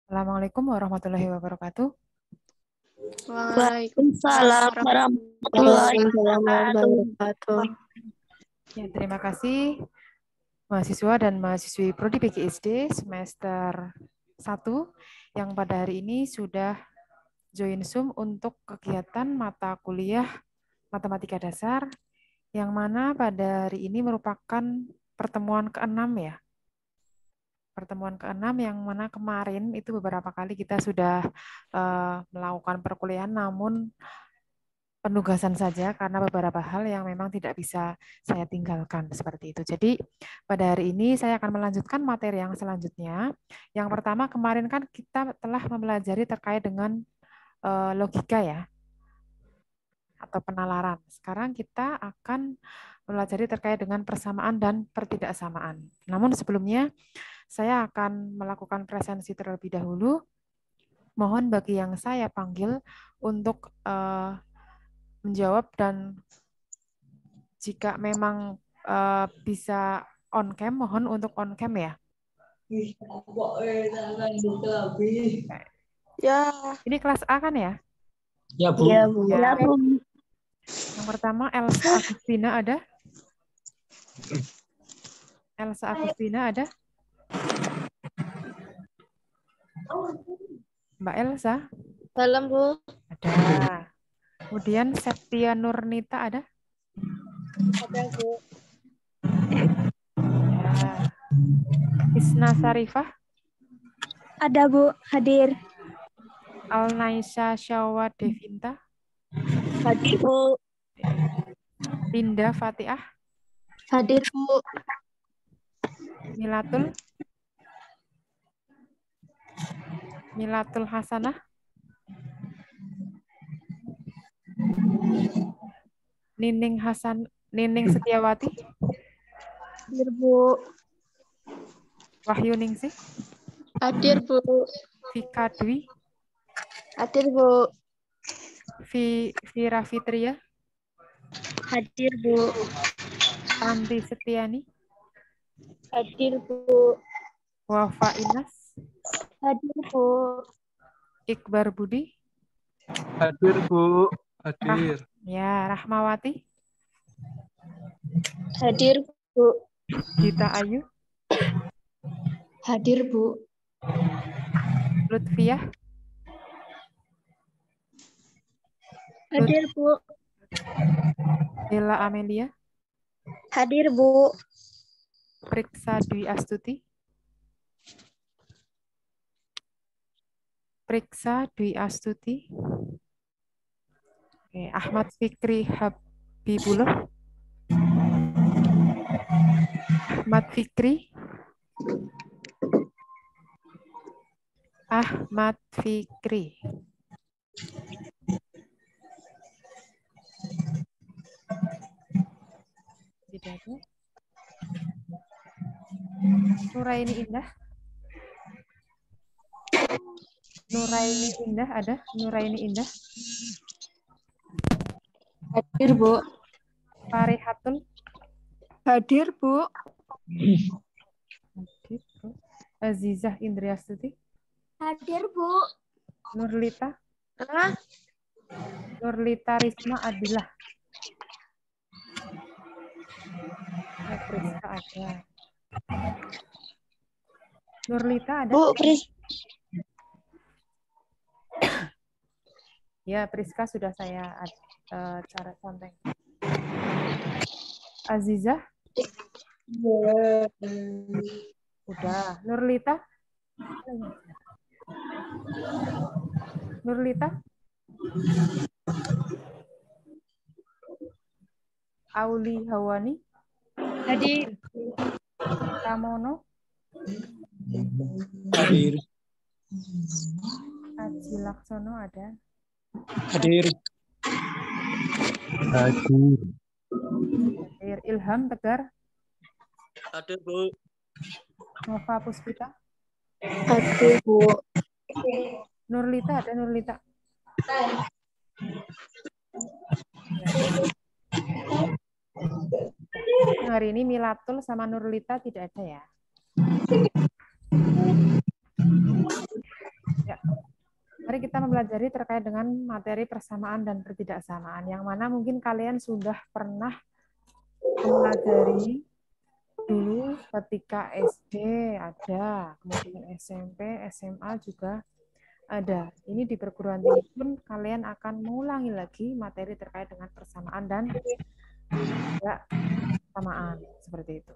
Assalamualaikum warahmatullahi wabarakatuh. Waalaikumsalam warahmatullahi wabarakatuh. Ya, terima kasih mahasiswa dan mahasiswi Prodi PGSD semester 1 yang pada hari ini sudah join Zoom untuk kegiatan mata kuliah Matematika Dasar yang mana pada hari ini merupakan pertemuan ke-6 ya. Pertemuan ke-6 yang mana kemarin itu beberapa kali kita sudah melakukan perkuliahan namun penugasan saja karena beberapa hal yang memang tidak bisa saya tinggalkan seperti itu. Jadi pada hari ini saya akan melanjutkan materi yang selanjutnya. Yang pertama kemarin kan kita telah mempelajari terkait dengan logika ya atau penalaran. Sekarang kita akan mempelajari terkait dengan persamaan dan pertidaksamaan. Namun sebelumnya saya akan melakukan presensi terlebih dahulu. Mohon bagi yang saya panggil untuk menjawab dan jika memang bisa on cam, mohon untuk on cam ya. Ya. Ini kelas A kan ya? Ya, Bu. Ya, Bu. Ya. Ya, Bu. Yang pertama Elsa Agustina ada? Elsa Agustina ada? Mbak Elsa? Salam, Bu. Ada. Kemudian Septia Nurnita ada? Ada, Bu. Ya. Isna Sarifah? Ada, Bu. Hadir. Alnaisa Syawa Devinta? Hadir, Bu. Linda Fatiah? Hadir, Bu. Milatul Hasanah? Nining Setiawati? Hadir, Bu. Wahyu Ningsih? Hadir, Bu. Vika Dwi? Hadir, Bu. Vira Fitria? Hadir, Bu. Tanti Setiani? Hadir, Bu. Wafa Inas? Hadir, Bu. Iqbar Budi? Hadir, Bu. Hadir. Rahmawati? Hadir, Bu. Gita Ayu? Hadir, Bu. Lutfiah? Hadir, Bu. Bella Amelia? Hadir, Bu. Priksa Dwi Astuti? Priksa Dwi Astuti? Oke, Ahmad Fikri Habibullah? Ahmad Fikri? Ahmad Fikri. Tidak ada. Nuraini Indah? Nuraini Indah ada? Nuraini Indah? Hadir, Bu. Farihatul? Hadir, Bu. Hadir, Bu. Azizah Indriastuti? Hadir, Bu. Nurlita? Nurlita Risma Adilah? Ya, Priska ada. Nurlita ada? Bu, Ya, Priska sudah saya cara contek. Azizah? Udah. Nurlita? Nurlita? Auli Hawani? Hadir. Kamono? Hadir. Aji Laksono ada? Hadir. Hadir. Hadir. Ilham Tegar? Hadir, Bu. Nova Puspita? Hadir, Bu. Nurlita ada? Nurlita? Hari ini Milatul sama Nurlita tidak ada ya? mempelajari terkait dengan materi persamaan dan ketidaksamaan, yang mana mungkin kalian sudah pernah mempelajari dulu ketika SD ada, kemudian SMP, SMA juga ada. Ini di perguruan tinggi pun kalian akan mengulangi lagi materi terkait dengan persamaan dan ketidaksamaan, seperti itu.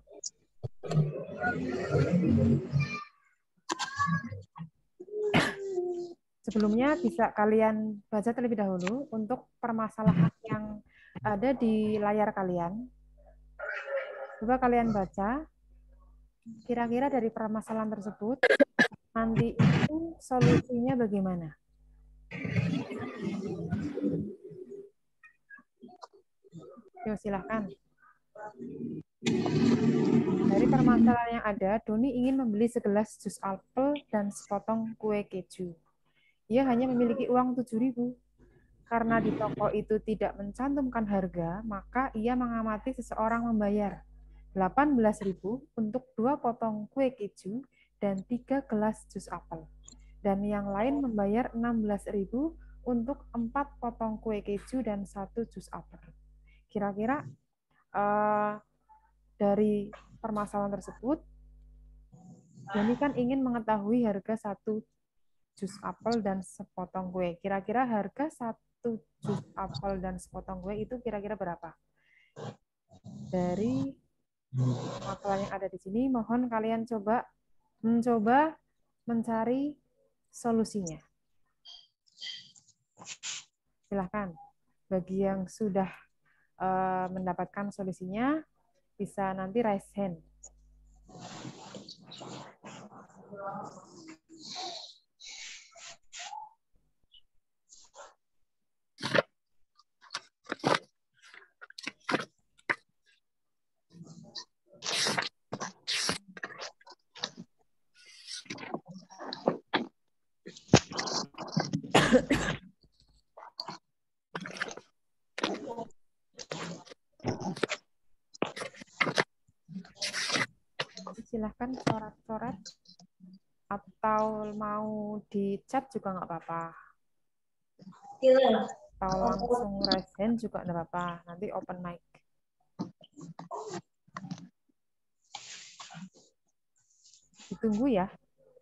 Sebelumnya bisa kalian baca terlebih dahulu untuk permasalahan yang ada di layar kalian. Coba kalian baca, kira-kira dari permasalahan tersebut, nanti itu solusinya bagaimana? Yuk, silahkan. Dari permasalahan yang ada, Doni ingin membeli segelas jus apel dan sepotong kue keju. Ia hanya memiliki uang 7.000. Karena di toko itu tidak mencantumkan harga, maka ia mengamati seseorang membayar 18.000 untuk 2 potong kue keju dan 3 gelas jus apel. Dan yang lain membayar 16.000 untuk 4 potong kue keju dan 1 jus apel. Kira-kira dari permasalahan tersebut, Doni kan ingin mengetahui harga 1 jus apel dan sepotong kue. Kira-kira harga 1 jus apel dan sepotong kue itu kira-kira berapa? Dari masalah yang ada di sini, mohon kalian mencoba mencari solusinya. Silahkan. Bagi yang sudah mendapatkan solusinya, bisa nanti raise hand. Silahkan coret-coret atau mau di chat juga nggak apa-apa. Atau langsung raise hand juga nggak apa-apa. Nanti open mic. Ditunggu ya.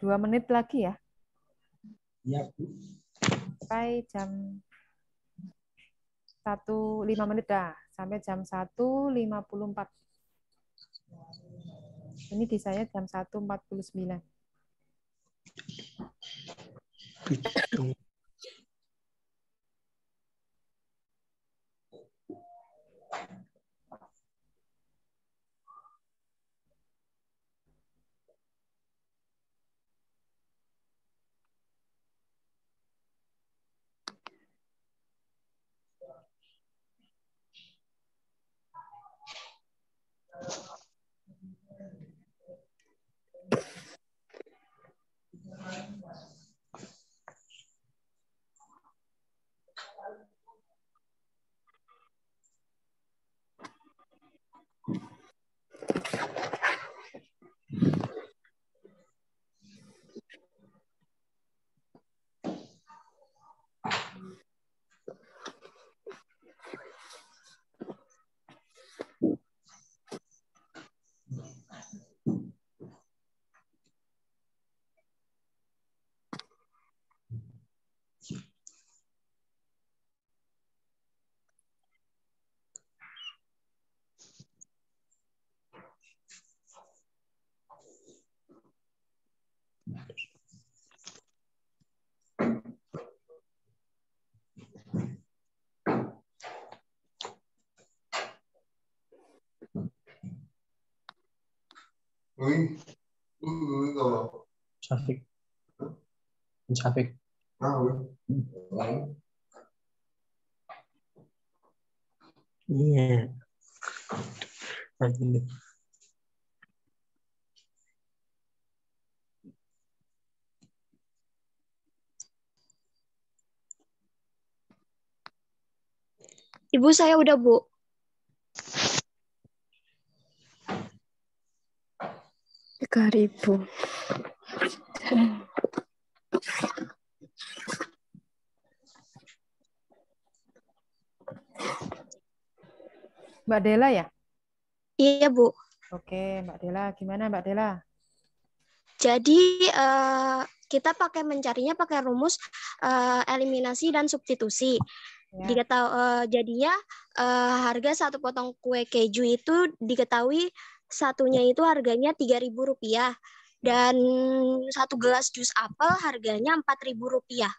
2 menit lagi ya. Ya, Bu. Sampai jam 5 menit dah. Sampai jam 1.54. Ini di saya jam 1.49. Syafiq. Syafiq. Iya. Ibu saya udah, Bu. Rp3.000. Mbak Dela ya? Iya, Bu. Oke, Mbak Dela. Gimana Mbak Dela? Jadi kita mencarinya pakai rumus eliminasi dan substitusi. Ya, Jadinya harga satu potong kue keju itu diketahui satunya itu harganya Rp3.000 dan satu gelas jus apel harganya Rp4.000.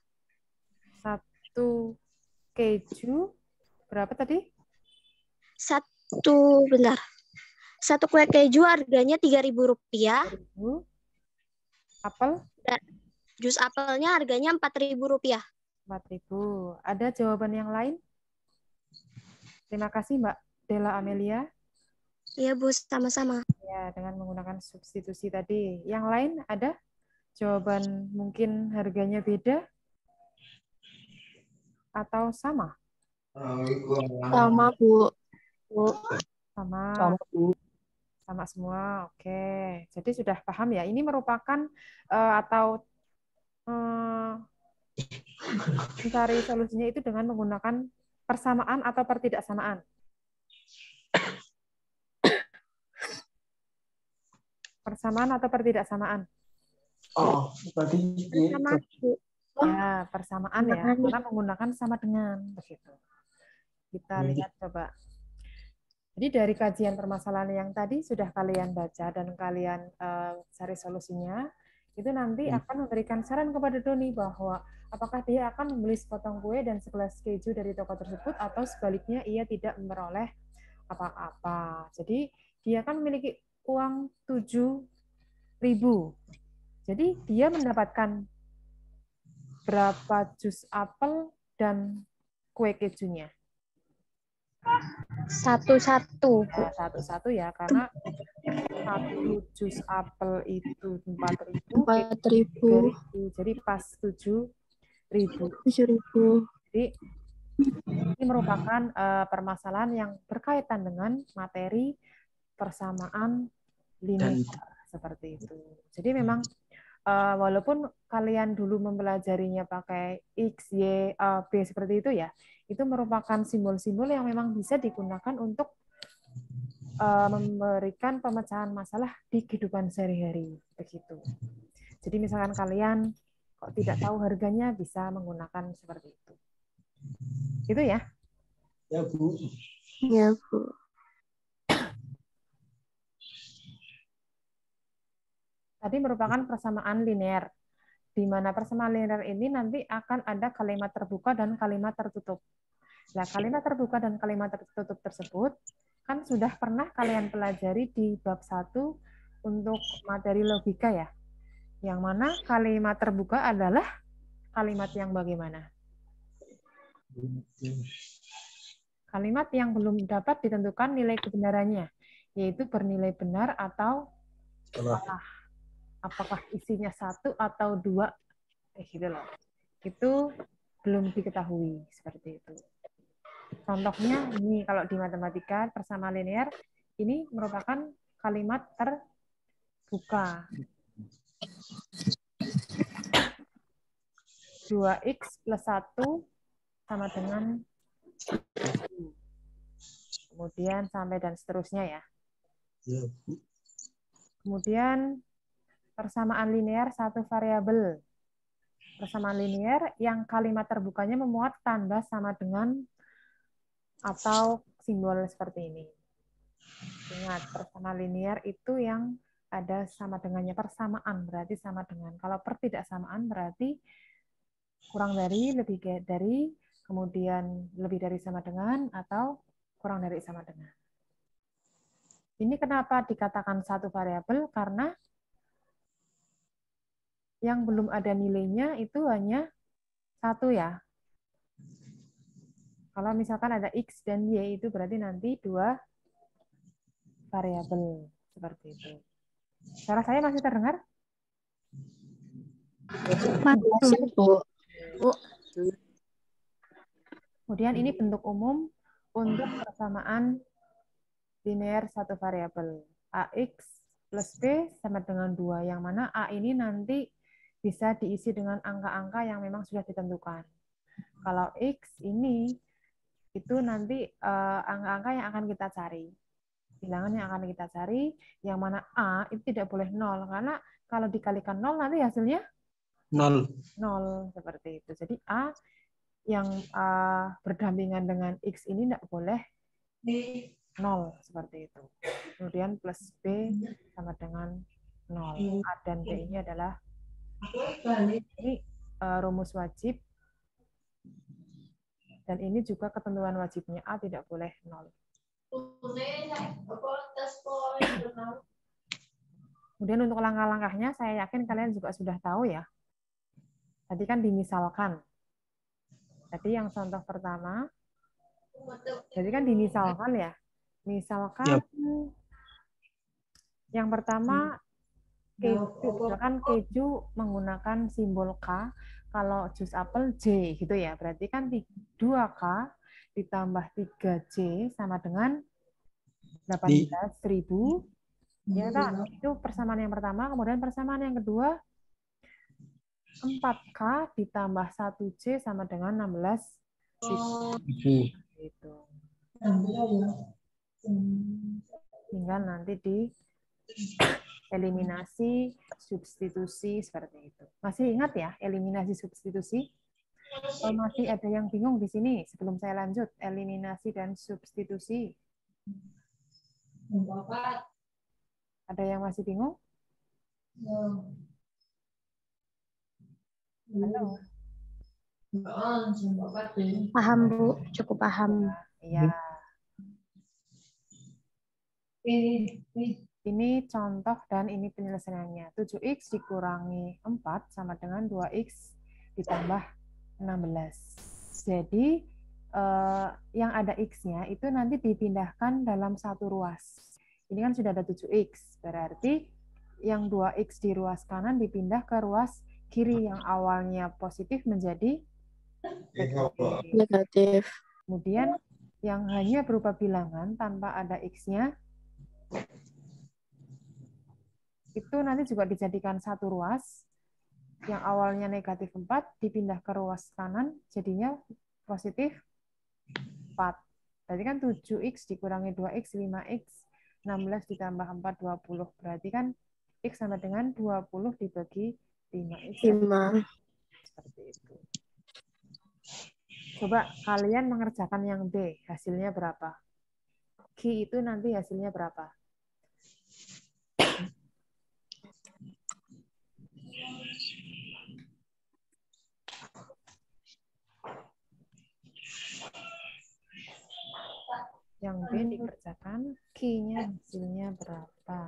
satu keju berapa tadi? Bentar. Satu kue keju harganya Rp3.000 1.000. Apel dan jus apelnya harganya Rp4.000. 4.000. Ada jawaban yang lain? Terima kasih Mbak Dela Amelia. Iya, Bu, sama-sama. Ya, dengan menggunakan substitusi tadi. Yang lain ada? Jawaban mungkin harganya beda atau sama? Sama, Bu. Sama. Bu. Sama semua. Oke. Jadi sudah paham ya. Ini merupakan atau mencari solusinya itu dengan menggunakan persamaan atau pertidaksamaan. Persamaan atau pertidaksamaan? Oh, berarti Sama, Bu. Ya, persamaan ya, karena menggunakan sama dengan begitu. Kita lihat coba. Jadi dari kajian permasalahan yang tadi sudah kalian baca dan kalian cari solusinya, itu nanti akan memberikan saran kepada Doni bahwa apakah dia akan membeli sepotong kue dan segelas keju dari toko tersebut atau sebaliknya ia tidak memperoleh apa-apa. Jadi dia kan memiliki uang 7.000. Jadi dia mendapatkan berapa jus apel dan kue kejunya? Satu-satu. Ya, satu-satu ya, karena satu jus apel itu 4.000, 4.000. 3.000, jadi pas 7.000. 7.000. Jadi ini merupakan permasalahan yang berkaitan dengan materi persamaan linear seperti itu. Jadi memang walaupun kalian dulu mempelajarinya pakai X, Y, A, B seperti itu ya, itu merupakan simbol-simbol yang memang bisa digunakan untuk memberikan pemecahan masalah di kehidupan sehari-hari begitu. Jadi misalkan kalian kok tidak tahu harganya bisa menggunakan seperti itu. Itu ya. Ya, Bu. Ya, Bu. Tadi merupakan persamaan linear, di mana persamaan linear ini nanti akan ada kalimat terbuka dan kalimat tertutup. Nah, kalimat terbuka dan kalimat tertutup tersebut kan sudah pernah kalian pelajari di bab 1 untuk materi logika ya. Yang mana kalimat terbuka adalah kalimat yang bagaimana? Kalimat yang belum dapat ditentukan nilai kebenarannya, yaitu bernilai benar atau salah. Apakah isinya 1 atau 2, gitu loh. Itu belum diketahui seperti itu. Contohnya ini kalau di matematika persamaan linear ini merupakan kalimat terbuka. 2x plus 1 sama dengan 1. Kemudian sampai dan seterusnya ya. Kemudian persamaan linear satu variabel. Persamaan linear yang kalimat terbukanya memuat tanda sama dengan atau simbol seperti ini. Ingat, persamaan linear itu yang ada sama dengannya, persamaan berarti sama dengan. Kalau pertidaksamaan berarti kurang dari, lebih dari, kemudian lebih dari sama dengan, atau kurang dari sama dengan. Ini kenapa dikatakan satu variabel? Karena yang belum ada nilainya itu hanya satu ya. Kalau misalkan ada X dan Y itu berarti nanti 2 variabel seperti itu. Suara saya masih terdengar? Masih, Bu. Kemudian ini bentuk umum untuk persamaan linear satu variabel. AX plus B sama dengan 2, yang mana A ini nanti bisa diisi dengan angka-angka yang memang sudah ditentukan. Kalau X ini itu nanti angka-angka yang akan kita cari. Bilangan yang akan kita cari, yang mana A itu tidak boleh 0, karena kalau dikalikan 0 nanti hasilnya 0. 0, seperti itu. Jadi A yang berdampingan dengan X ini tidak boleh 0, seperti itu. Kemudian plus B sama dengan 0. A dan B ini adalah ini rumus wajib, dan ini juga ketentuan wajibnya A tidak boleh 0. Kemudian untuk langkah-langkahnya saya yakin kalian juga sudah tahu ya. Tadi kan dimisalkan. Jadi yang contoh pertama, jadi kan dimisalkan ya. Misalkan yang pertama keju, misalkan keju menggunakan simbol K, kalau jus apel J gitu ya. Berarti kan 2K ditambah 3J sama dengan 18.000. Ya kan? Itu persamaan yang pertama. Kemudian persamaan yang kedua, 4K ditambah 1J sama dengan 16.000. Gitu. Tinggal nanti di eliminasi, substitusi, seperti itu. Masih ingat ya, eliminasi, substitusi? Kalau masih ada yang bingung di sini, sebelum saya lanjut, eliminasi dan substitusi. Ada yang masih bingung? Halo? Paham, Bu. Cukup paham. Iya. Ini contoh dan ini penyelesaiannya. 7X dikurangi 4 sama dengan 2X ditambah 16. Jadi yang ada X-nya itu nanti dipindahkan dalam satu ruas. Ini kan sudah ada 7X. Berarti yang 2X di ruas kanan dipindah ke ruas kiri yang awalnya positif menjadi Negatif. Kemudian yang hanya berupa bilangan tanpa ada X-nya itu nanti juga dijadikan satu ruas yang awalnya negatif 4 dipindah ke ruas kanan jadinya positif 4. Berarti kan 7X dikurangi 2X 5X 16 ditambah 4 20. Berarti kan X sama dengan 20 dibagi 5X. 5. Seperti itu. Coba kalian mengerjakan yang D, hasilnya berapa? Q itu nanti hasilnya berapa? Yang B dikerjakan, Q-nya hasilnya berapa?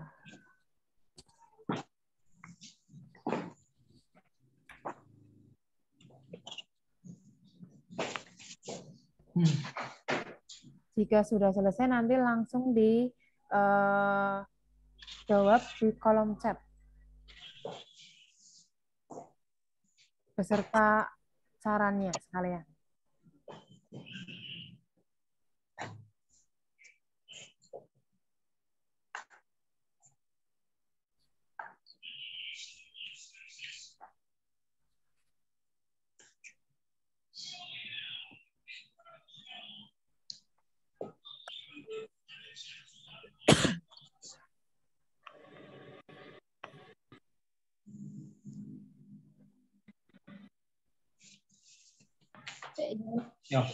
Jika sudah selesai, nanti langsung jawab di kolom chat. Beserta sarannya sekalian. Ya.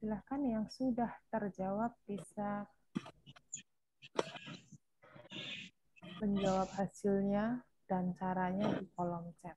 Silahkan yang sudah terjawab bisa menjawab hasilnya dan caranya di kolom chat.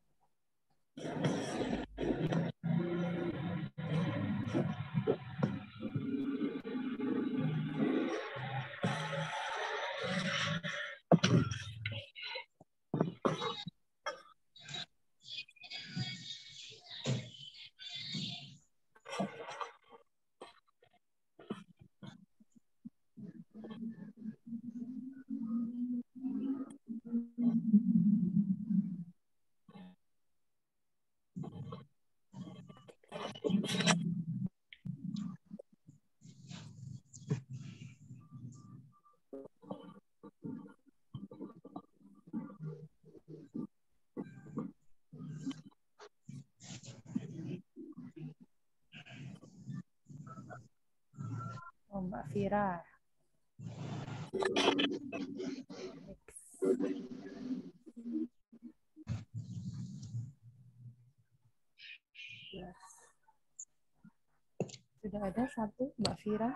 Oh, Mbak Vira. Sudah ada satu, Mbak Vira.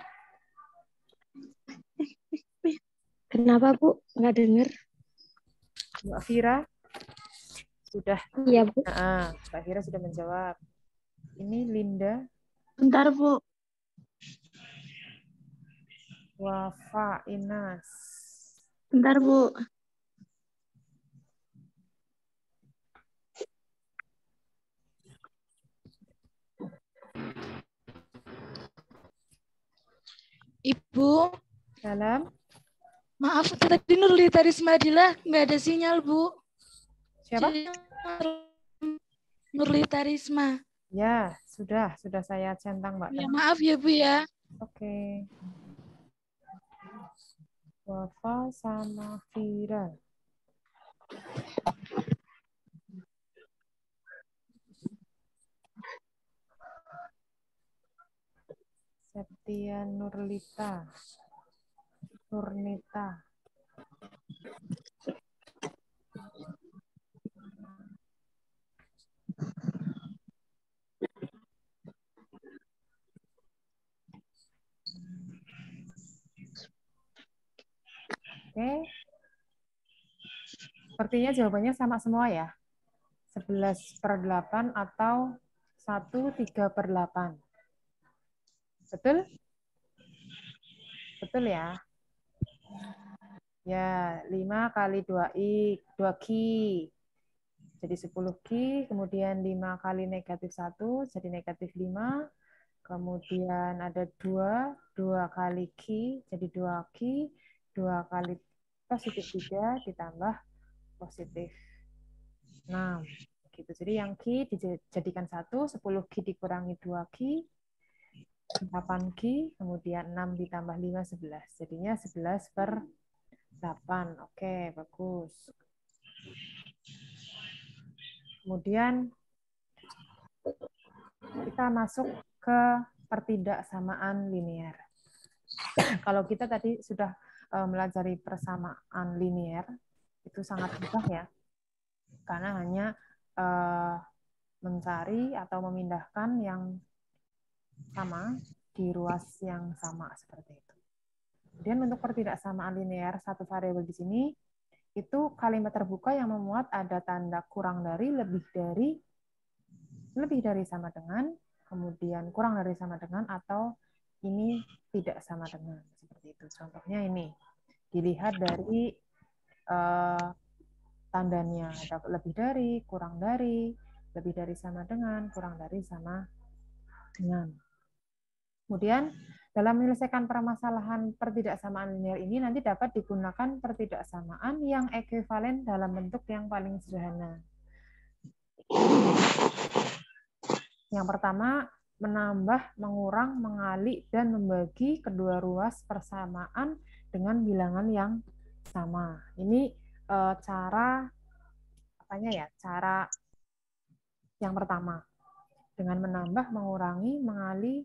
Kenapa, Bu? Nggak dengar? Mbak Vira sudah. Iya, Bu. Nah, Mbak Vira sudah menjawab. Ini Linda. Bentar, Bu. Wafa Inas. Bentar, Bu. Ibu, Salam. maaf tadi Nurlita Risma Adila nggak ada sinyal, Bu. Siapa? Nurlita Risma. Ya, sudah saya centang, Mbak. Ya, maaf ya, Bu ya. Oke. Wafa sama Vira. Septia Nurlita. Nurnita. Oke. Sepertinya jawabannya sama semua ya. 11/8 atau 1/3/8. Betul? Betul ya? Ya, 5 kali 2 ki. Jadi 10 ki, kemudian 5 kali negatif 1, jadi negatif 5. Kemudian ada 2 kali ki, jadi 2 ki. 2 kali positif 3 ditambah positif 6. Gitu. Jadi yang ki dijadikan 1, 10 ki dikurangi 2 ki, 8 ki, kemudian 6 ditambah 5, 11. Jadinya 11/8. Oke, bagus. Kemudian kita masuk ke pertidaksamaan linear. Kalau kita tadi sudah melajari persamaan linear, itu sangat mudah ya. Karena hanya mencari atau memindahkan yang sama di ruas yang sama seperti itu. Kemudian untuk pertidaksamaan linear satu variabel di sini itu kalimat terbuka yang memuat ada tanda kurang dari, lebih dari sama dengan, kemudian kurang dari sama dengan, atau ini tidak sama dengan, seperti itu. Contohnya ini dilihat dari tandanya, ada lebih dari, kurang dari, lebih dari sama dengan, kurang dari sama dengan. Kemudian dalam menyelesaikan permasalahan pertidaksamaan linear ini nanti dapat digunakan pertidaksamaan yang ekuivalen dalam bentuk yang paling sederhana. Yang pertama, menambah, mengurang, mengali, dan membagi kedua ruas persamaan dengan bilangan yang sama. Ini cara yang pertama. Dengan menambah, mengurangi, mengali,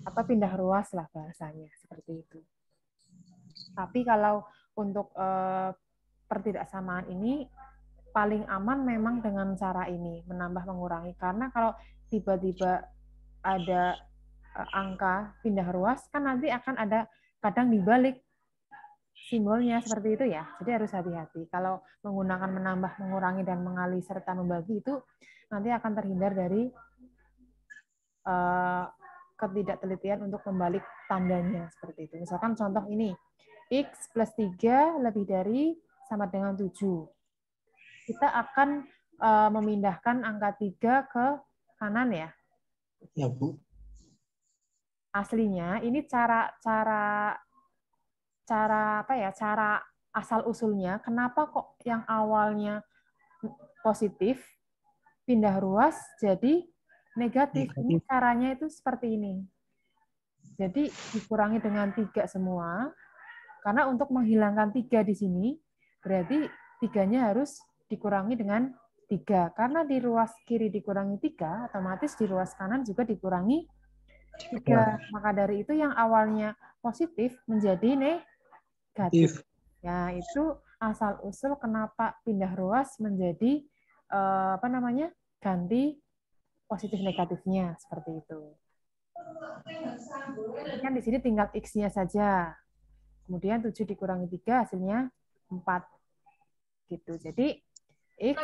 atau pindah ruas lah bahasanya, seperti itu. Tapi kalau untuk pertidaksamaan ini paling aman memang dengan cara ini, menambah mengurangi. Karena kalau tiba-tiba ada angka pindah ruas, kan nanti akan ada kadang dibalik simbolnya seperti itu ya. Jadi harus hati-hati. Kalau menggunakan menambah, mengurangi, dan mengali serta membagi itu nanti akan terhindar dari ketidaktelitian untuk membalik tandanya seperti itu. Misalkan contoh ini, X plus 3 lebih dari sama dengan 7. Kita akan memindahkan angka 3 ke kanan ya. Ya, Bu. Aslinya ini cara asal usulnya, kenapa kok yang awalnya positif pindah ruas jadi negatif. Ini caranya itu seperti ini. Jadi dikurangi dengan 3 semua, karena untuk menghilangkan 3 di sini, berarti 3-nya harus dikurangi dengan 3. Karena di ruas kiri dikurangi 3, otomatis di ruas kanan juga dikurangi 3. Maka dari itu yang awalnya positif menjadi negatif. Ya, itu asal-usul kenapa pindah ruas menjadi ganti positif negatifnya seperti itu. Kan di sini tinggal X-nya saja. Kemudian 7 dikurangi 3 hasilnya 4. Gitu. Jadi X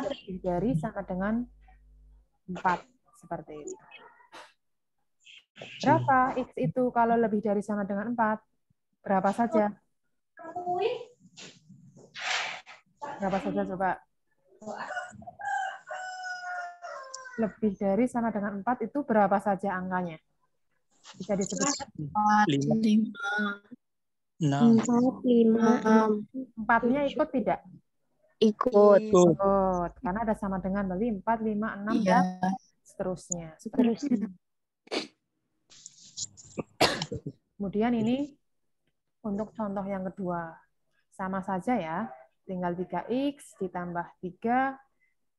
lebih dari sama dengan 4 seperti itu. Berapa X itu kalau lebih dari sama dengan 4? Berapa saja? Berapa saja coba? Lebih dari sama dengan 4 itu berapa saja angkanya? Bisa disebut 5, 6, 5. 4-nya ikut tidak? Ikut. Ikut. Karena ada sama dengan berarti 4, 5, 6, dan seterusnya. Kemudian ini untuk contoh yang kedua. Sama saja ya. Tinggal 3X ditambah 3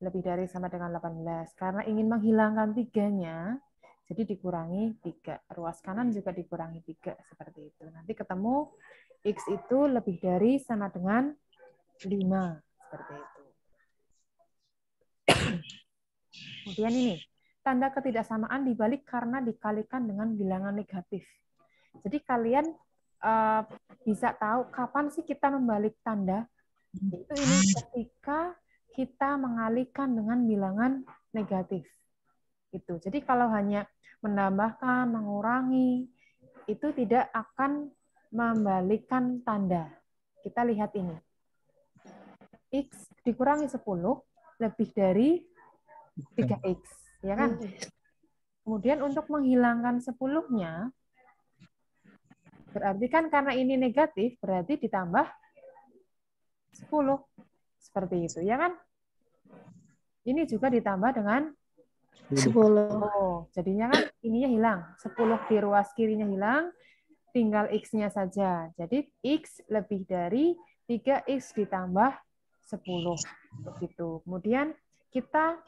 lebih dari sama dengan 18. Karena ingin menghilangkan 3-nya, jadi dikurangi 3. Ruas kanan juga dikurangi 3. Seperti itu. Nanti ketemu X itu lebih dari sama dengan 5. Seperti itu. Kemudian ini, tanda ketidaksamaan dibalik karena dikalikan dengan bilangan negatif. Jadi kalian bisa tahu kapan sih kita membalik tanda. Itu ini ketika kita mengalihkan dengan bilangan negatif. Itu. Jadi kalau hanya menambahkan, mengurangi, itu tidak akan membalikkan tanda. Kita lihat ini. X dikurangi 10 lebih dari 3X, ya kan? Kemudian untuk menghilangkan 10-nya, berarti kan karena ini negatif, berarti ditambah 10. Seperti itu, ya kan? Ini juga ditambah dengan 10. Oh, jadinya kan ininya hilang. 10 di ruas kirinya hilang, tinggal X-nya saja. Jadi X lebih dari 3X ditambah 10. Begitu. Kemudian kita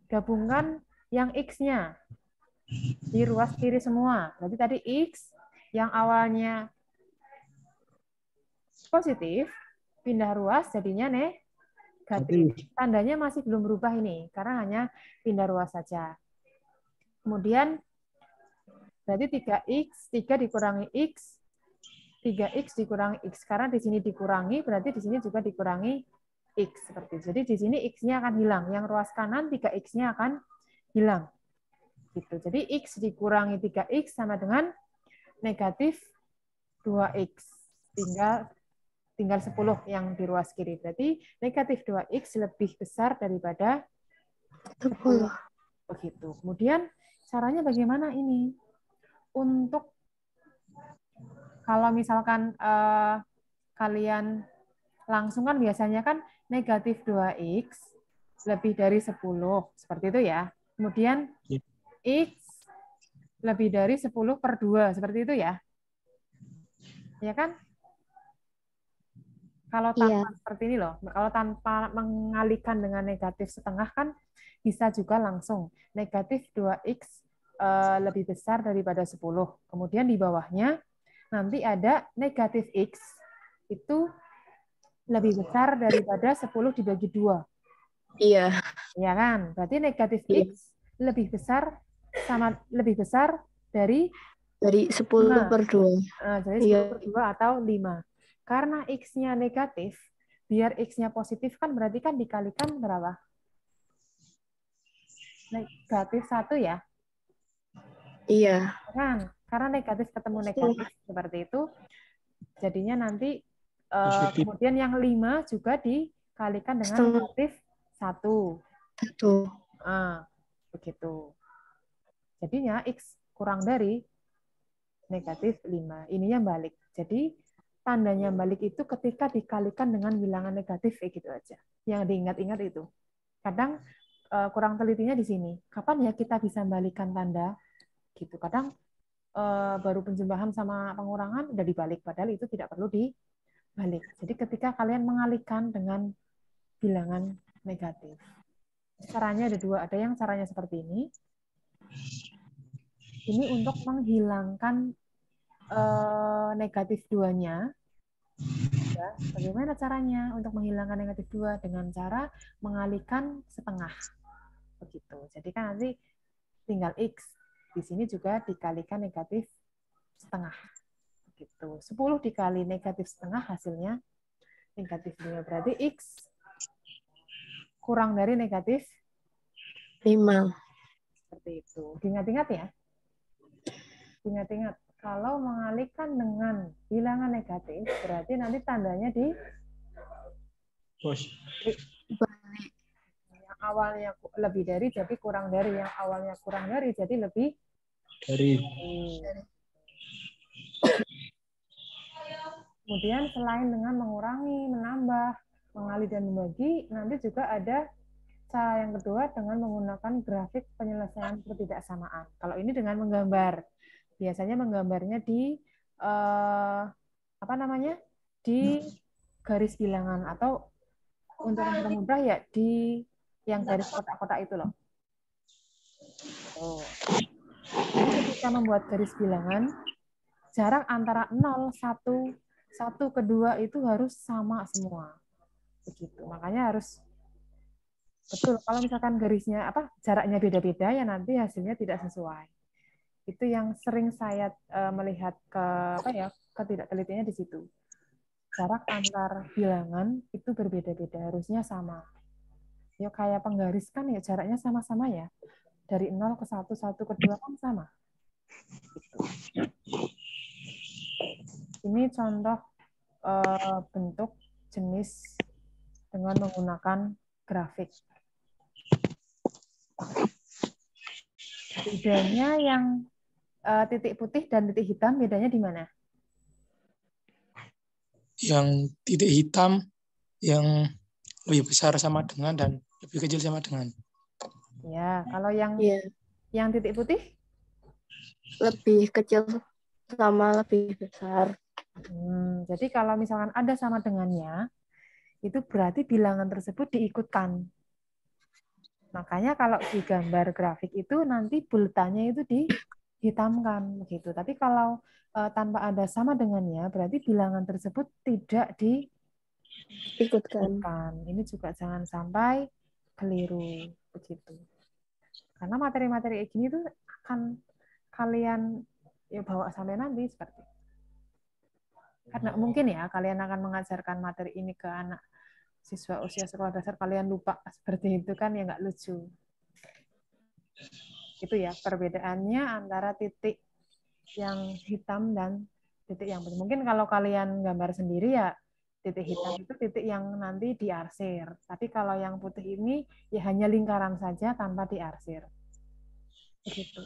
gabungkan yang X-nya di ruas kiri semua. Berarti tadi X yang awalnya positif, pindah ruas jadinya negatif. Tandanya masih belum berubah ini, karena hanya pindah ruas saja. Kemudian, berarti 3X, 3 dikurangi X, 3X dikurangi X. Karena di sini dikurangi, berarti di sini juga dikurangi X. Seperti itu. Jadi di sini X-nya akan hilang. Yang ruas kanan, 3X-nya akan hilang. Gitu. Jadi X dikurangi 3X sama dengan negatif 2X. Tinggal 10 yang di ruas kiri. Berarti negatif 2X lebih besar daripada 10. Begitu. Kemudian caranya bagaimana ini? Untuk kalau misalkan kalian langsung kan biasanya kan negatif 2X lebih dari 10. Seperti itu ya. Kemudian X lebih dari 10 per 2. Seperti itu ya. Ya kan? Kalau tanpa seperti ini loh, kalau tanpa mengalihkan dengan negatif setengah kan bisa juga langsung negatif 2X lebih besar daripada 10. Kemudian di bawahnya nanti ada negatif X itu lebih besar daripada 10 dibagi 2. Iya. Ya kan? Berarti negatif X lebih besar dari 10 per 2. Jadi 10 per 2 atau 5. Karena X-nya negatif, biar X-nya positif kan berarti kan dikalikan berapa? Negatif 1 ya? Iya. Kan? Karena negatif ketemu negatif seperti itu, jadinya nanti kemudian yang 5 juga dikalikan dengan negatif 1. Begitu. Jadinya X kurang dari negatif 5. Ininya balik. Jadi tandanya balik itu ketika dikalikan dengan bilangan negatif, gitu aja. Yang diingat-ingat itu. Kadang kurang telitinya di sini. Kapan ya kita bisa balikan tanda? Gitu. Kadang baru penjumlahan sama pengurangan udah dibalik, padahal itu tidak perlu dibalik. Jadi ketika kalian mengalihkan dengan bilangan negatif. Caranya ada dua. Ada yang caranya seperti ini. Ini untuk menghilangkan negatif 2-nya. Ya, bagaimana caranya untuk menghilangkan negatif 2? Dengan cara mengalihkan setengah. Begitu. Jadi kan nanti tinggal X. Di sini juga dikalikan negatif setengah. Begitu. 10 dikali negatif setengah hasilnya negatif 5. Berarti X kurang dari negatif 5. Seperti itu. Diingat-ingat ya. Ingat-ingat, kalau mengalihkan dengan bilangan negatif, berarti nanti tandanya di yang awalnya lebih dari jadi kurang dari, yang awalnya kurang dari jadi lebih dari. Kemudian selain dengan mengurangi, menambah, mengalih dan membagi, nanti juga ada cara yang kedua dengan menggunakan grafik penyelesaian ketidaksamaan. Kalau ini dengan menggambar. Biasanya menggambarnya di di garis bilangan, atau untuk yang mudah ya di yang garis kotak-kotak itu loh. Jadi ketika membuat garis bilangan, jarak antara 0, 1, 1 ke 2 itu harus sama semua. Begitu. Makanya harus betul. Kalau misalkan garisnya jaraknya beda-beda, ya nanti hasilnya tidak sesuai. Itu yang sering saya melihat ketidaktelitiannya di situ. Jarak antar bilangan itu berbeda-beda, harusnya sama. Ya kayak penggaris kan ya jaraknya sama-sama ya. Dari 0 ke 1, 1 ke 2 kan sama. Gitu. Ini contoh bentuk jenis dengan menggunakan grafik. Bedanya yang titik putih dan titik hitam, bedanya di mana? Yang titik hitam yang lebih besar sama dengan dan lebih kecil sama dengan. Ya, kalau yang titik putih? Lebih kecil sama lebih besar. Jadi kalau misalkan ada sama dengannya, itu berarti bilangan tersebut diikutkan. Makanya kalau di gambar grafik itu nanti bultannya itu dihitamkan begitu. Tapi kalau tanpa ada sama dengannya, berarti bilangan tersebut tidak diikutkan. Ini juga jangan sampai keliru begitu. Karena materi-materi kayak gini tuh akan kalian bawa sampai nanti seperti itu. Karena mungkin ya kalian akan mengajarkan materi ini ke anak siswa usia sekolah dasar, kalian lupa seperti itu kan, ya nggak lucu. Itu ya perbedaannya antara titik yang hitam dan titik yang putih. Mungkin kalau kalian gambar sendiri ya titik hitam itu titik yang nanti diarsir. Tapi kalau yang putih ini ya hanya lingkaran saja tanpa diarsir. Begitu.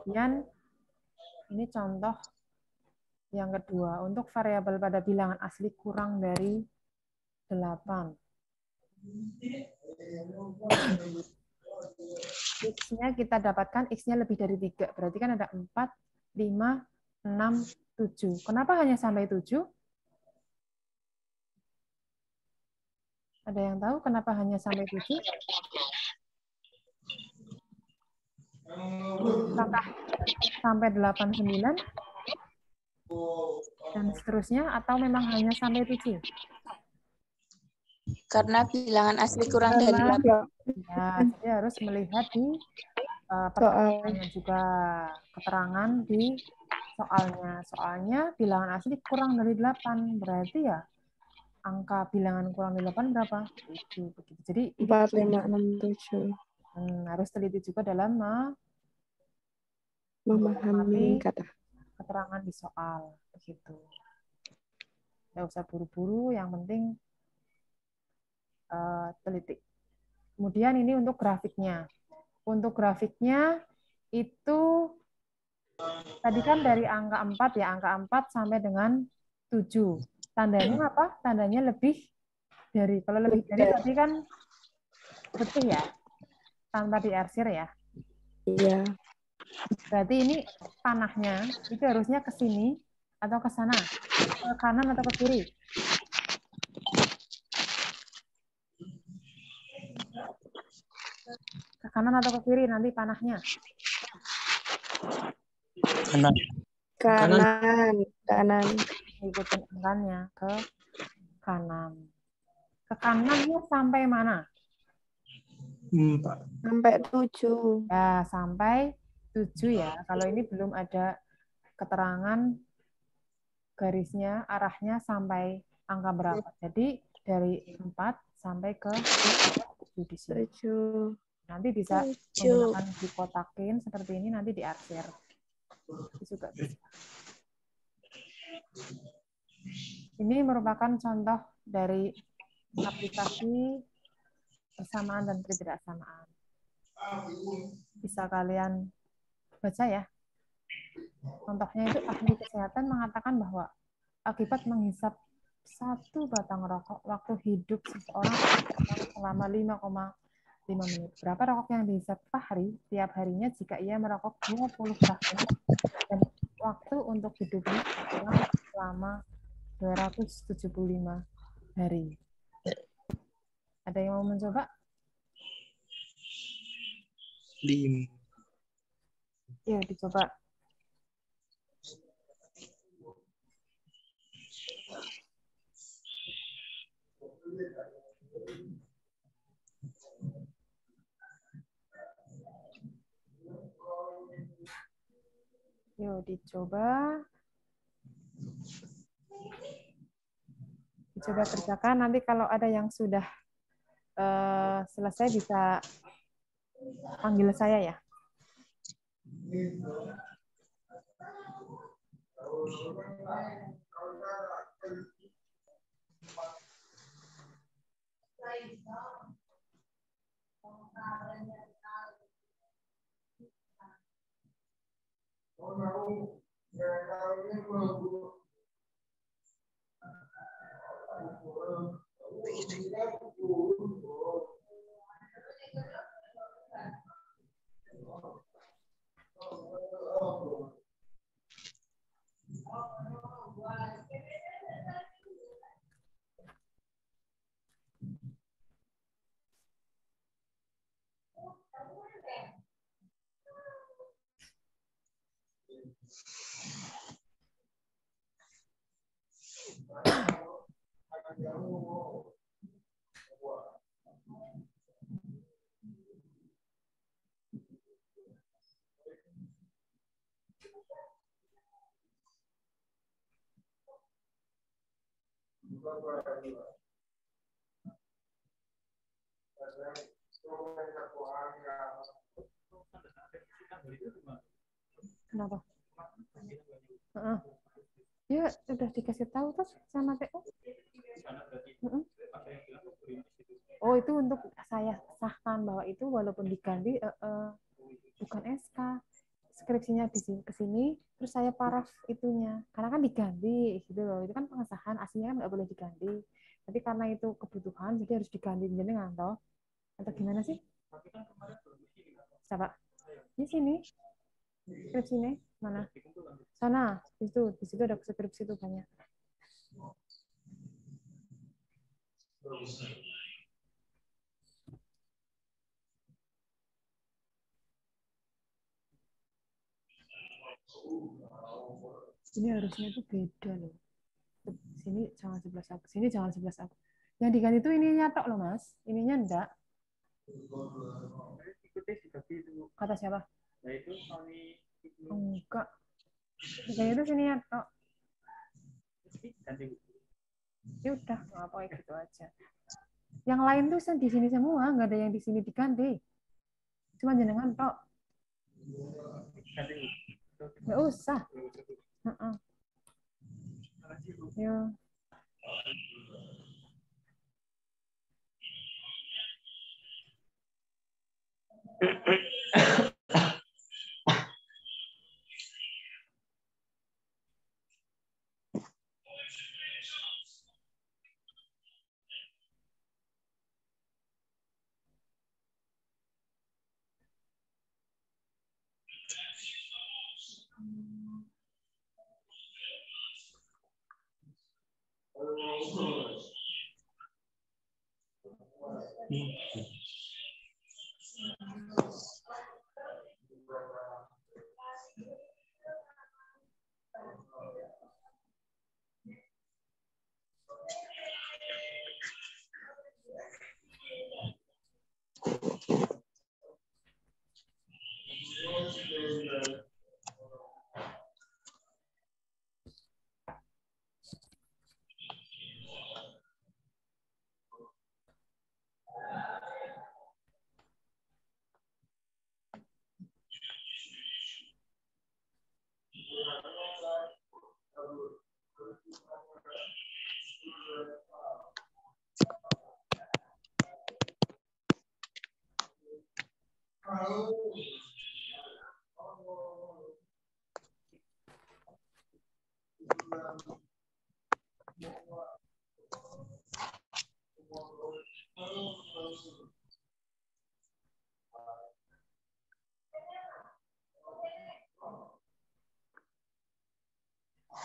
Kemudian ini contoh yang kedua, untuk variabel pada bilangan asli kurang dari 8. X-nya kita dapatkan, X-nya lebih dari 3. Berarti kan ada 4, 5, 6, 7. Kenapa hanya sampai 7? Ada yang tahu kenapa hanya sampai 7? Apakah sampai 8, 9? Dan seterusnya, atau memang hanya sampai 7? Karena bilangan asli kurang dari 8. Ya, jadi harus melihat di pertanyaannya juga, keterangan di soalnya. Soalnya bilangan asli kurang dari 8, berarti ya angka bilangan kurang dari 8 berapa? 7. Begitu. Jadi 4, 5, 6, 7. Harus teliti juga dalam memahami kata keterangan di soal. Begitu. Nggak usah buru-buru, yang penting teliti. Kemudian ini untuk grafiknya. Untuk grafiknya itu tadi kan dari angka 4 ya, angka 4 sampai dengan 7. Tandanya apa? Tandanya lebih dari. Kalau lebih dari tadi kan putih ya, tanpa diarsir ya. Iya. Berarti ini panahnya itu harusnya ke sini atau ke sana, ke kanan atau ke kiri. Ke kanan atau ke kiri nanti panahnya. Kanan. Kanan. Ikutin angkanya ke kanan. Ke kanannya sampai mana? Sampai 7. Ya, sampai 7 ya. Kalau ini belum ada keterangan garisnya, arahnya sampai angka berapa. Jadi dari 4 sampai ke 7 di sini. 7. Nanti bisa menggunakan dikotakin seperti ini, nanti diarsir. Itu juga bisa. Ini merupakan contoh dari aplikasi persamaan dan ketidaksamaan. Bisa kalian baca ya. Contohnya itu ahli kesehatan mengatakan bahwa akibat menghisap 1 batang rokok waktu hidup seseorang selama 5,5 menit. Berapa rokok yang dihisap per hari tiap harinya jika ia merokok 20 tahun dan waktu untuk hidupnya selama 275 hari. Ada yang mau mencoba? 5. Ya, dicoba. Yuk, dicoba. Dicoba kerjakan. Nanti kalau ada yang sudah selesai bisa panggil saya ya. Kenapa? Ya, udah dikasih tahu tuh sama TU. Oh, itu untuk saya sahkan bahwa itu walaupun diganti bukan SK. Skripsinya di sini ke sini, terus saya paraf itunya. Karena kan diganti gitu loh. Itu kan pengesahan, aslinya kan nggak boleh diganti. Tapi karena itu kebutuhan, jadi harus diganti jenengan toh. Atau gimana sih? Siapa? Di sini. Skripsi ini mana? Sana, itu di situ ada skripsi itu banyak. Ini harusnya itu beda loh. Sini jangan 11 aku, sini jangan 11 aku. Yang diganti itu ininya tok loh Mas, ininya enggak. Kata siapa? Enggak. Diganti itu sini ya tok. Ya udah, nggak apa-apa gitu aja. Yang lain tuh di sini semua, nggak ada yang di sini diganti. Cuma jenengan tok. Nggak usah. Ya.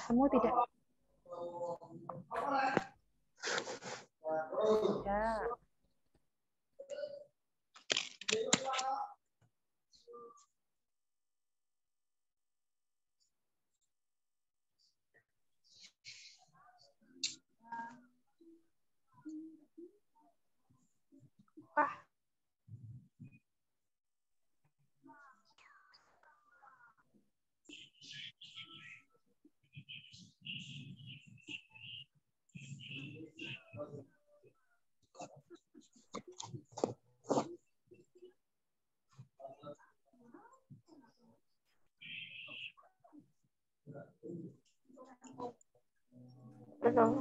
Kamu tidak? Ya. Wah. Belum.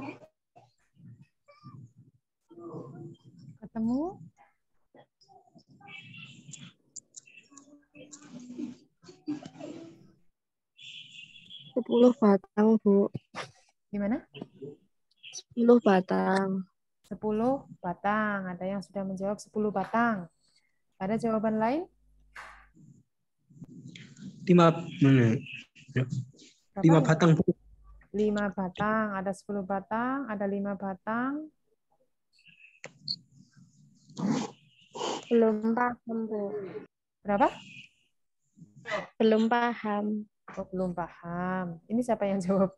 Ketemu? Sepuluh batang, Bu. Gimana? 10 batang. 10 batang. Ada yang sudah menjawab 10 batang. Ada jawaban lain? 5 batang, Bu. 5 batang. Ada 10 batang. Ada 5 batang. Belum paham, Bu. Berapa? Belum paham. Oh, belum paham. Ini siapa yang jawab?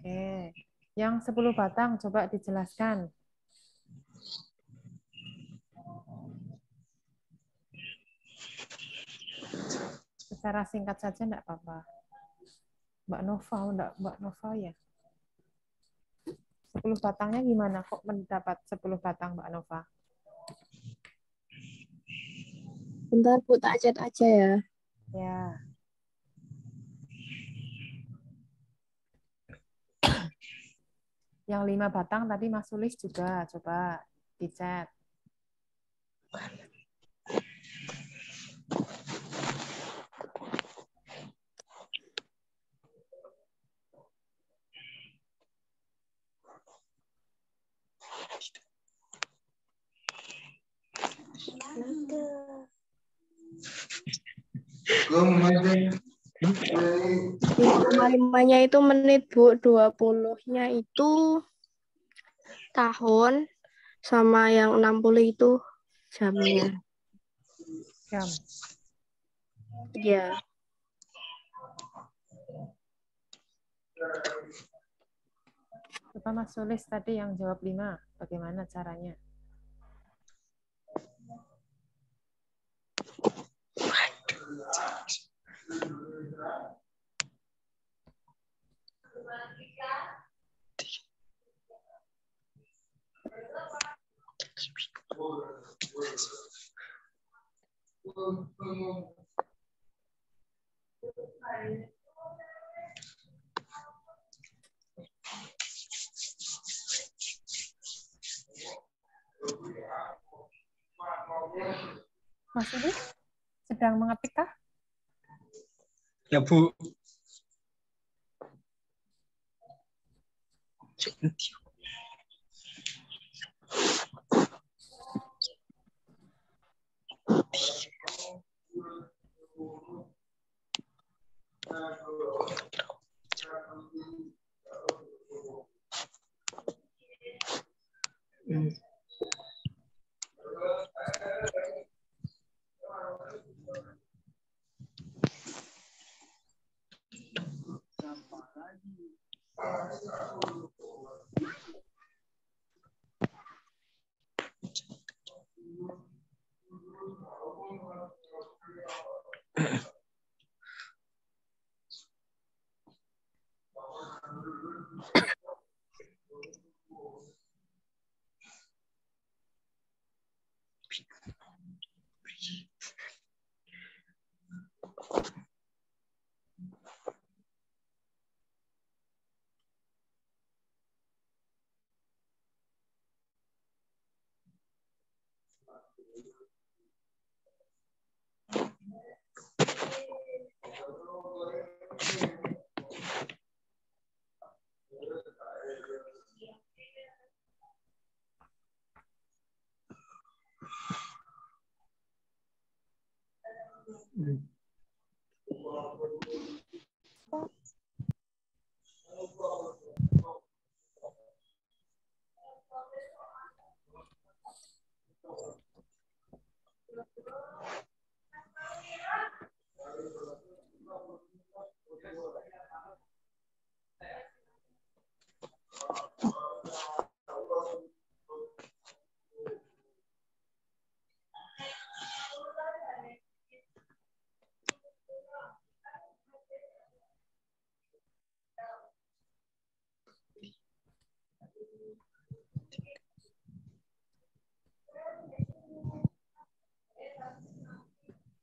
Oke. Yang 10 batang, coba dijelaskan. Secara singkat saja enggak apa-apa. Mbak Nova ya? 10 batangnya gimana? Kok mendapat 10 batang, Mbak Nova? Bentar, Bu, tak chat aja ya. Ya. Yang 5 batang tadi Mas Sulis juga. Coba di chat. Lima-limanya itu menit, Bu. 20-nya itu tahun. Sama yang 60 itu jamnya. Jam. Iya. Coba Mas Sulis tadi yang jawab 5. Bagaimana caranya? Mas Sulis sedang mengetik kah? Ya, Bu.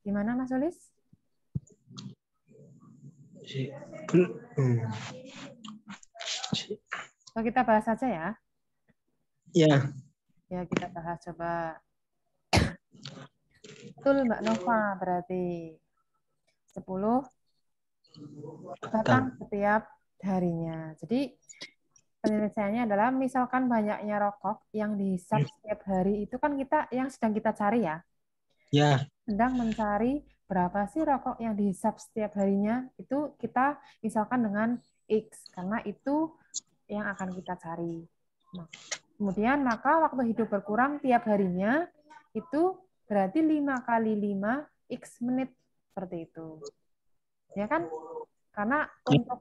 Gimana Mas Ulis? So, kita bahas saja ya. Ya. Ya, kita bahas coba. Betul Mbak Nova, berarti 10 batang setiap harinya. Jadi penyelesaiannya adalah misalkan banyaknya rokok yang dihisap setiap hari itu kan kita yang sedang kita cari ya. Ya. Sedang mencari berapa sih rokok yang dihisap setiap harinya, itu kita misalkan dengan X, karena itu yang akan kita cari. Nah, kemudian maka waktu hidup berkurang tiap harinya itu berarti 5 kali 5 X menit, seperti itu. Ya kan? Karena untuk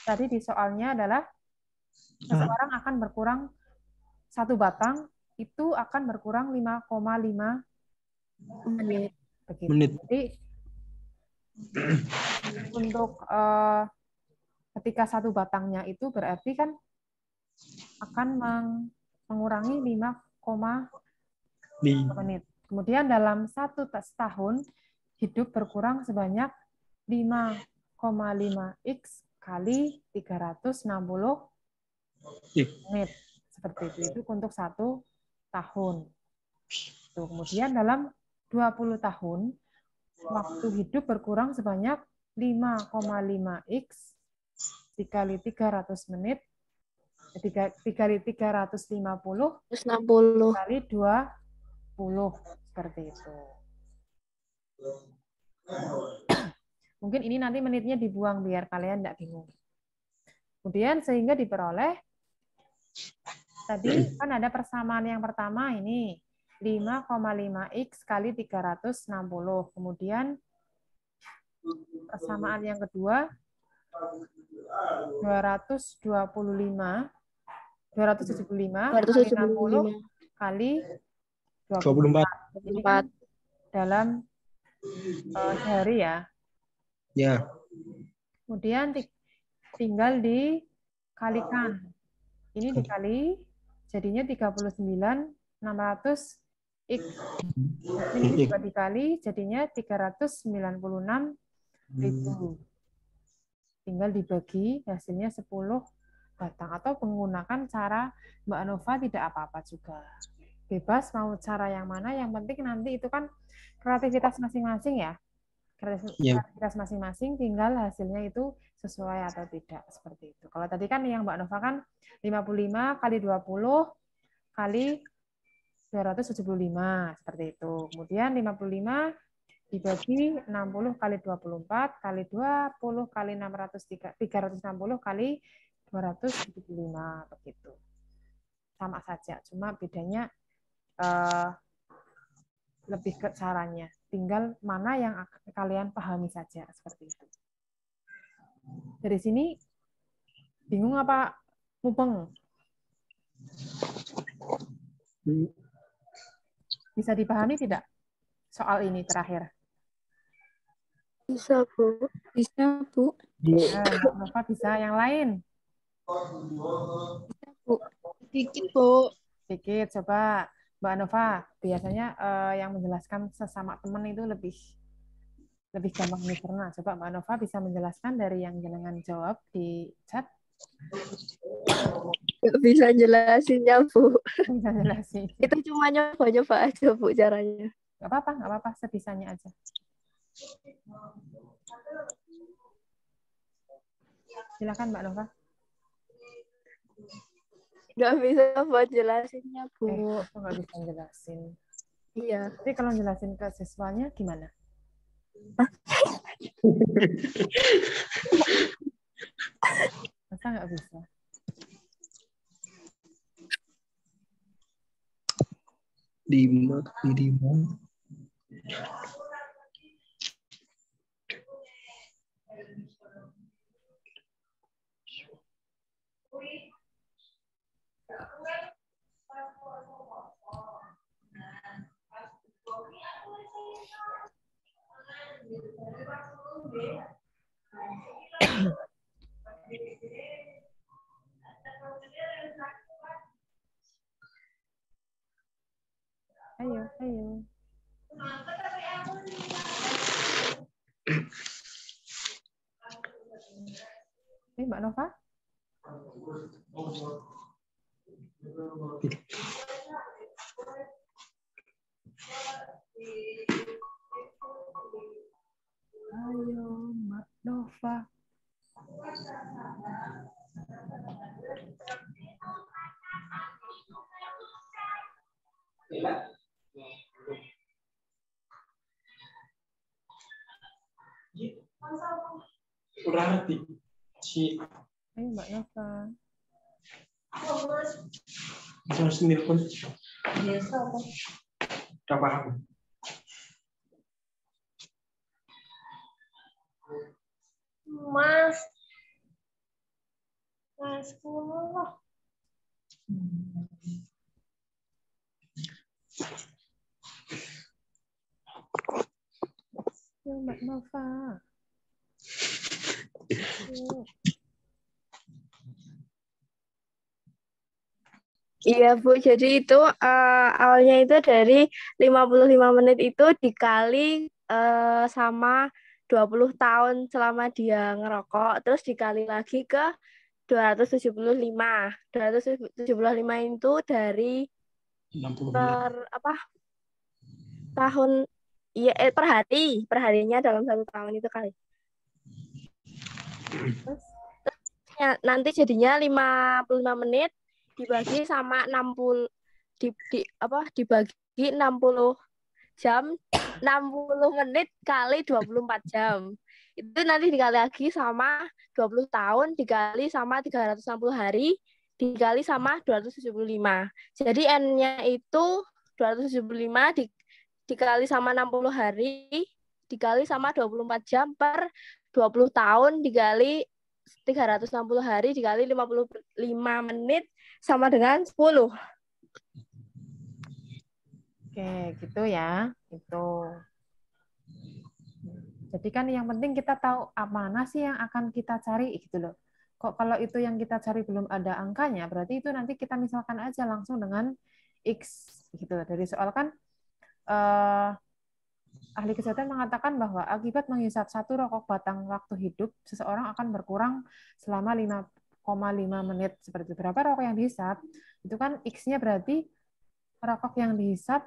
tadi di soalnya adalah seseorang akan berkurang 1 batang, itu akan berkurang 5,5 menit. Begitu. Menit. Jadi untuk ketika 1 batangnya itu berarti kan akan mengurangi 5,5 menit. Kemudian dalam 1 tahun hidup berkurang sebanyak 5,5 X kali 360 menit. Seperti itu untuk 1 tahun. Tuh, kemudian dalam 20 tahun waktu hidup berkurang sebanyak 5,5 X dikali 300 menit dikali 350 kali 20, seperti itu. Mungkin ini nanti menitnya dibuang biar kalian tidak bingung. Kemudian sehingga diperoleh tadi kan ada persamaan yang pertama ini 5,5 X kali 360. Kemudian persamaan yang kedua 275 kali 60 kali 24. Ini kan dalam sehari ya. Ya. Kemudian tinggal dikalikan. Ini dikali jadinya 39.600 X. Ini juga dikali jadinya 396.000. Tinggal dibagi hasilnya 10 batang atau menggunakan cara Mbak Nova tidak apa-apa juga. Bebas mau cara yang mana, yang penting nanti itu kan kreativitas masing-masing ya. Kreativitas masing-masing, tinggal hasilnya itu sesuai atau tidak, seperti itu. Kalau tadi kan yang Mbak Nova kan 55 kali 20 kali 275, seperti itu. Kemudian 55 dibagi 60 kali 24 kali 20 kali 360 kali 275, begitu. Sama saja, cuma bedanya lebih ke caranya. Tinggal mana yang kalian pahami saja, seperti itu. Dari sini bingung apa mubeng? Bisa dipahami tidak soal ini terakhir? Bisa, Bu. Bisa, Bu. Mbak Nova bisa, yang lain? Dikit, Bu. Sedikit, coba Mbak Nova. Biasanya yang menjelaskan sesama teman itu lebih gampang dicerna. Coba Mbak Nova bisa menjelaskan dari yang jenengan jawab di chat. Nggak bisa jelasinnya, Bu. Bisa jelasin. Itu cuma nyoba-nyoba aja, Bu, caranya. Nggak apa-apa, sebisanya aja. Silakan Mbak Nova. Nggak bisa buat jelasinnya, Bu. Aku nggak bisa jelasin. Iya. Tapi kalau jelasin ke siswanya gimana? Masa nggak bisa? Dima. Ayo. Ini Mbak Nova? Ayo Mbak Nova. Udah ngerti. Ayo Mbak Nova. Harus nelpon. Udah paham. Mas. Ayo Mbak Nova. Iya, Bu. Jadi itu awalnya itu dari 55 menit itu dikali sama 20 tahun selama dia ngerokok, terus dikali lagi ke 275. 275 itu dari 60 tahun per hari. Per harinya dalam 1 tahun itu kali. Ya, nanti jadinya 55 menit dibagi sama 60 dibagi 60 jam, 60 menit kali 24 jam. Itu nanti dikali lagi sama 20 tahun dikali sama 360 hari dikali sama 275. Jadi N-nya itu 275 dikali sama 60 hari dikali sama 24 jam per 20 tahun dikali 360 hari dikali 55 menit sama dengan 10. Oke, gitu ya. Itu. Jadi kan yang penting kita tahu mana sih yang akan kita cari gitu loh. Kok kalau itu yang kita cari belum ada angkanya, berarti itu nanti kita misalkan aja langsung dengan X gitu. Dari soal kan ahli kesehatan mengatakan bahwa akibat menghisap 1 rokok batang waktu hidup, seseorang akan berkurang selama 5,5 menit. Seperti itu. Berapa rokok yang dihisap? Itu kan X-nya berarti rokok yang dihisap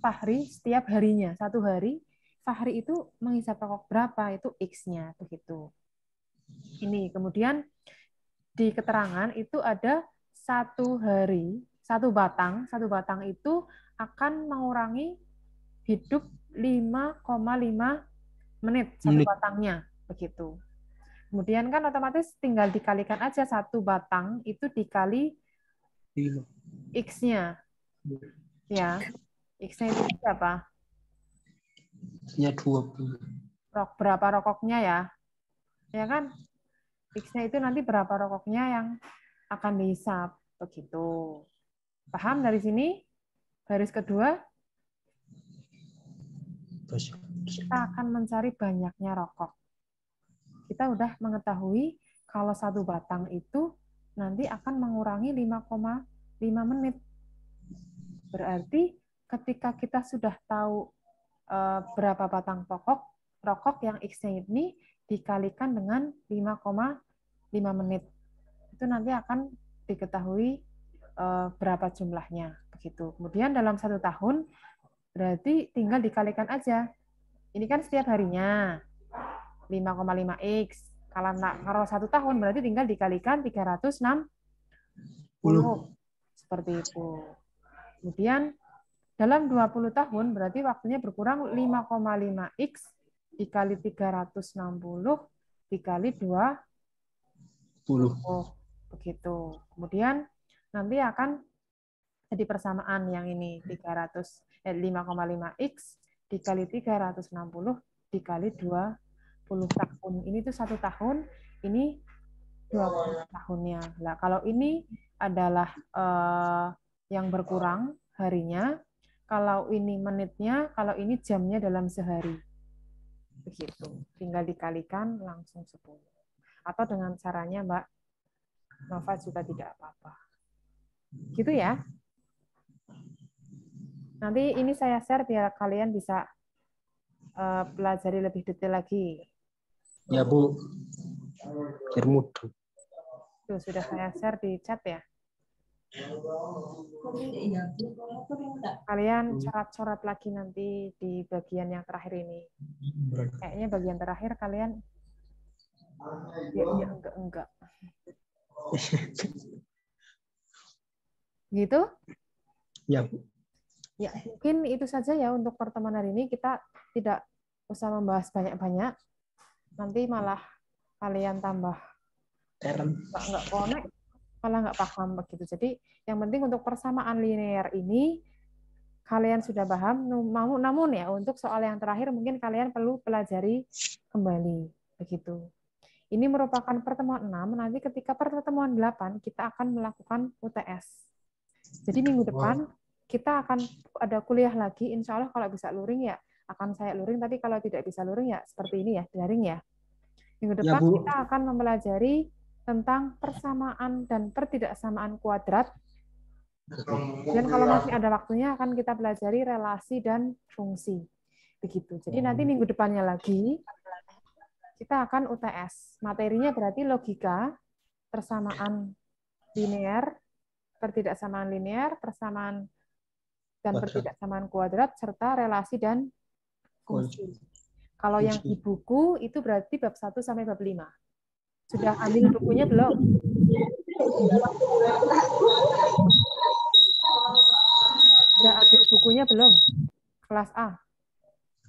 Fahri setiap harinya. 1 hari, Fahri itu menghisap rokok berapa? Itu X-nya. Begitu. Ini. Kemudian di keterangan itu ada 1 hari, 1 batang itu akan mengurangi hidup 5,5 menit 1 batangnya, begitu. Kemudian kan otomatis tinggal dikalikan aja 1 batang itu dikali X-nya. Ya. X-nya itu berapa? Nya 20. Berapa rokoknya ya? Ya kan? X-nya itu nanti berapa rokoknya yang akan dihisap. Begitu. Paham dari sini? Garis kedua, kita akan mencari banyaknya rokok. Kita udah mengetahui kalau satu batang itu nanti akan mengurangi 5,5 menit. Berarti ketika kita sudah tahu berapa batang rokok yang X-nya ini dikalikan dengan 5,5 menit. Itu nanti akan diketahui berapa jumlahnya. Begitu. Kemudian dalam 1 tahun, berarti tinggal dikalikan aja. Ini kan setiap harinya 5,5X. Kalau 1 tahun berarti tinggal dikalikan 360. Seperti itu. Kemudian dalam 20 tahun berarti waktunya berkurang 5,5X dikali 360 dikali 20. Begitu. Kemudian nanti akan jadi persamaan yang ini 5,5X dikali 360 dikali 20 tahun. Ini tuh 1 tahun, ini 20 tahunnya. Nah, kalau ini adalah yang berkurang harinya, kalau ini menitnya, kalau ini jamnya dalam sehari. Begitu. Tinggal dikalikan langsung 10. Atau dengan caranya Mbak Nova juga tidak apa-apa. Gitu ya. Nanti ini saya share biar kalian bisa pelajari lebih detail lagi. Ya, Bu. Biar mudah. Tuh, sudah saya share di chat ya. Kalian coret-coret lagi nanti di bagian yang terakhir ini. Kayaknya bagian terakhir kalian ya enggak. Gitu? Ya, Bu. Ya, mungkin itu saja ya untuk pertemuan hari ini. Kita tidak usah membahas banyak-banyak. Nanti malah kalian tambah nggak connect, malah nggak paham begitu. Jadi yang penting untuk persamaan linear ini kalian sudah paham. Namun ya untuk soal yang terakhir mungkin kalian perlu pelajari kembali begitu. Ini merupakan pertemuan 6. Nanti ketika pertemuan 8 kita akan melakukan UTS. Jadi minggu depan kita akan ada kuliah lagi, insya Allah kalau bisa luring ya akan saya luring, tapi kalau tidak bisa luring ya seperti ini ya, daring ya. Minggu depan Bu. kita akan mempelajari tentang persamaan dan pertidaksamaan kuadrat. Dan kalau masih ada waktunya akan kita pelajari relasi dan fungsi. Begitu. Jadi nanti minggu depannya lagi kita akan UTS. Materinya berarti logika, persamaan linear, pertidaksamaan linear, persamaan dan pertidaksamaan kuadrat, serta relasi dan fungsi. Kalau yang di buku itu berarti bab 1 sampai bab 5. Sudah ambil bukunya belum? Sudah ambil bukunya belum? Kelas A?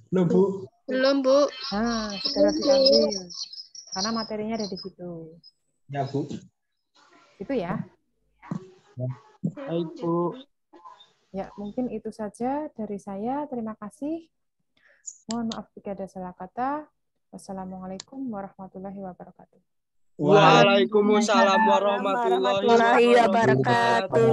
Belum, Bu. Belum, Bu. Nah, segera diambil. Karena materinya ada di situ. Ya, Bu. Itu ya. Baik, Bu. Ya, mungkin itu saja dari saya. Terima kasih. Mohon maaf jika ada salah kata. Wassalamualaikum warahmatullahi wabarakatuh. Waalaikumsalam warahmatullahi wabarakatuh.